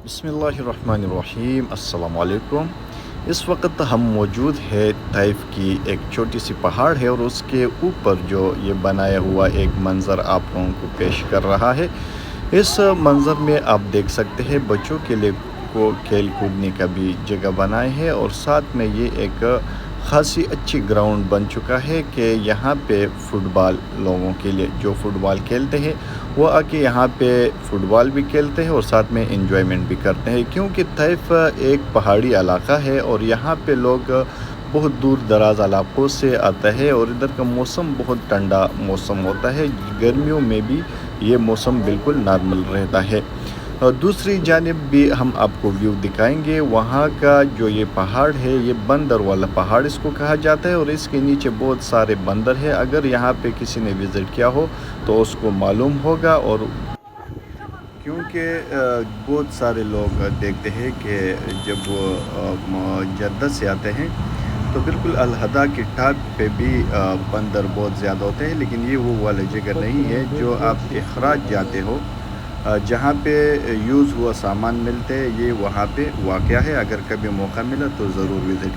बिस्मिल्लाहिर्रहमानिर्रहीम अस्सलाम वालेकुम। इस वक्त हम मौजूद है तैफ की एक छोटी सी पहाड़ है और उसके ऊपर जो ये बनाया हुआ एक मंज़र आप लोगों को पेश कर रहा है। इस मंज़र में आप देख सकते हैं बच्चों के लिए को खेल कूदने का भी जगह बनाए है और साथ में ये एक ख़ासी अच्छी ग्राउंड बन चुका है कि यहाँ पे फ़ुटबॉल लोगों के लिए जो फ़ुटबॉल खेलते हैं वो आके यहाँ पे फ़ुटबॉल भी खेलते हैं और साथ में एंजॉयमेंट भी करते हैं, क्योंकि तैफ एक पहाड़ी इलाका है और यहाँ पे लोग बहुत दूर दराज इलाकों से आता है और इधर का मौसम बहुत ठंडा मौसम होता है। गर्मियों में भी ये मौसम बिल्कुल नॉर्मल रहता है। और दूसरी जानिब भी हम आपको व्यू दिखाएंगे वहाँ का। जो ये पहाड़ है ये बंदर वाला पहाड़ इसको कहा जाता है और इसके नीचे बहुत सारे बंदर है। अगर यहाँ पे किसी ने विज़िट किया हो तो उसको मालूम होगा। और क्योंकि बहुत सारे लोग देखते हैं कि जब वो जद्दा से आते हैं तो बिल्कुल अलहदा की टाप पे भी बंदर बहुत ज़्यादा होते हैं, लेकिन ये वो वाली जगह नहीं है जो आप अखराज जाते हो जहाँ पे यूज़ हुआ सामान मिलते हैं। ये वहाँ पे वाक़या है। अगर कभी मौका मिला तो ज़रूर विज़िट